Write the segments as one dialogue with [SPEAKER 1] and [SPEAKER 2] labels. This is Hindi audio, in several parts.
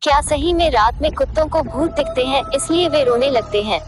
[SPEAKER 1] क्या सही में रात में कुत्तों को भूत दिखते हैं, इसलिए वे रोने लगते हैं?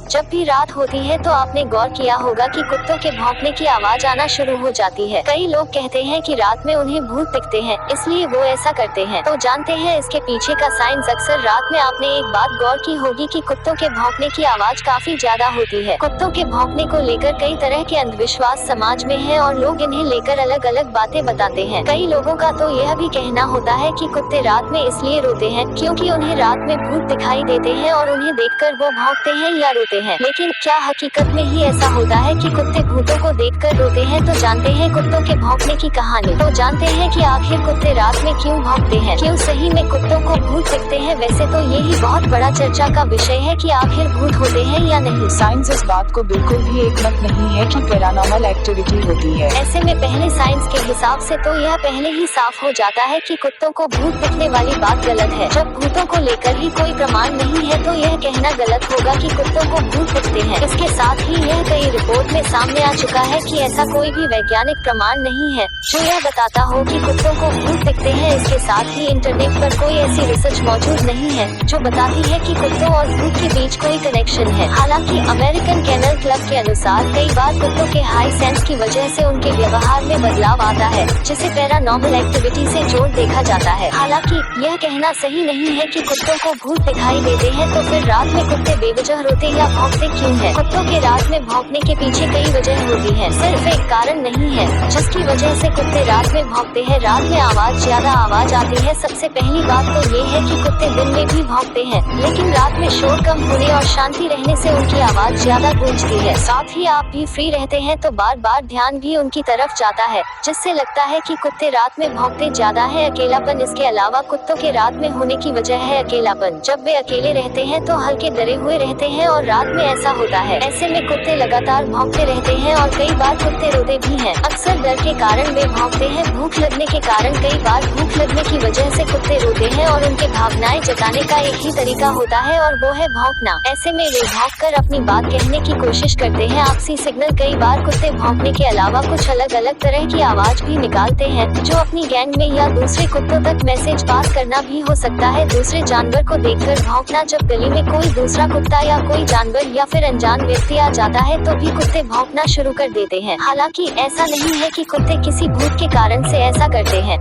[SPEAKER 1] जब भी रात होती है तो आपने गौर किया होगा कि कुत्तों के भौंकने की आवाज आना शुरू हो जाती है। कई लोग कहते हैं कि रात में उन्हें भूत दिखते हैं, इसलिए वो ऐसा करते हैं। तो जानते हैं इसके पीछे का साइंस। अक्सर रात में आपने एक बात गौर की होगी कि कुत्तों के भौंकने की आवाज काफी ज्यादा होती है। कुत्तों के भौंकने को लेकर कई तरह के अंधविश्वास समाज में है और लोग इन्हें लेकर अलग अलग बातें बताते हैं। कई लोगों का तो यह भी कहना होता है कि कुत्ते रात में इसलिए रोते हैं क्योंकि उन्हें रात में भूत दिखाई देते हैं और उन्हें देखकर वो भौंकते हैं या रोते हैं। लेकिन क्या हकीकत में ही ऐसा होता है कि कुत्ते भूतों को देखकर रोते हैं? तो जानते हैं कुत्तों के भौंकने की कहानी। तो जानते हैं कि आखिर कुत्ते रात में क्यों भौंकते हैं, क्यों सही में कुत्तों को भूत दिखते हैं। वैसे तो यही बहुत बड़ा चर्चा का विषय है कि आखिर भूत होते हैं या नहीं।
[SPEAKER 2] साइंस इस बात को बिल्कुल भी एकमत नहीं है कि पैरानॉर्मल एक्टिविटी होती है।
[SPEAKER 1] ऐसे में पहले साइंस के हिसाब से तो यह पहले ही साफ हो जाता है कि कुत्तों को भूत दिखने वाली बात गलत है। जब भूतों को लेकर ही कोई प्रमाण नहीं है तो यह कहना गलत होगा कि कुत्तों को भूत दिखते हैं। इसके साथ ही यह कई रिपोर्ट में सामने आ चुका है कि ऐसा कोई भी वैज्ञानिक प्रमाण नहीं है जो यह बताता हो कि कुत्तों को भूत दिखते हैं। इसके साथ ही इंटरनेट पर कोई ऐसी रिसर्च मौजूद नहीं है जो बताती है कि कुत्तों और भूत के बीच कोई कनेक्शन है। हालांकि अमेरिकन केनल क्लब के अनुसार कई बार कुत्तों के हाई सेंस की वजह से उनके व्यवहार में बदलाव आता है, जिसे पैरानॉर्मल एक्टिविटी से जोड़ देखा जाता है। हालांकि यह कहना सही नहीं है कि कुत्तों को भूत दिखाई देते हैं। तो फिर रात में कुत्ते बेवजह रोते या भौंकते क्यों हैं? कुत्तों के रात में भौंकने के पीछे कई वजह होती है, सिर्फ एक कारण नहीं है जिसकी वजह से कुत्ते रात में भौंकते हैं। रात में ज्यादा आवाज आती है। सबसे पहली बात तो ये है कि कुत्ते दिन में भी भौंकते हैं, लेकिन रात में शोर कम होने और शांति रहने से उनकी आवाज ज्यादा गूंजती है। साथ ही आप भी फ्री रहते हैं तो बार बार ध्यान भी उनकी तरफ जाता है, जिससे लगता है कि कुत्ते रात में भौंकते ज्यादा है। अकेलापन, इसके अलावा कुत्तों के रात में होने की वजह है अकेलापन। जब वे अकेले रहते हैं तो हल्के डरे हुए रहते हैं और रात में ऐसा होता है। ऐसे में कुत्ते लगातार भौंकते रहते हैं और कई बार कुत्ते रोते भी हैं। अक्सर डर के कारण वे भौंकते हैं। भूख लगने के कारण कई बार भूख लगने की वजह से कुत्ते रोते हैं और उनके भावनाएं जताने का एक ही तरीका होता है और वो है भौंकना। ऐसे में वे भौंककर अपनी बात कहने की कोशिश करते हैं। आपसी सिग्नल। कई बार कुत्ते भौंकने के अलावा कुछ अलग अलग तरह की आवाज भी निकालते हैं जो अपनी गैंग में या दूसरे कुत्तों तक मैसेज पास करना भी हो सकता है। दूसरे जानवर को देखकर भौंकना। जब गली में कोई दूसरा कुत्ता या कोई जानवर या फिर अनजान व्यक्ति आ जाता है तो भी कुत्ते भौंकना शुरू कर देते हैं। हालांकि ऐसा नहीं है कि कुत्ते किसी भूत के कारण से ऐसा करते हैं।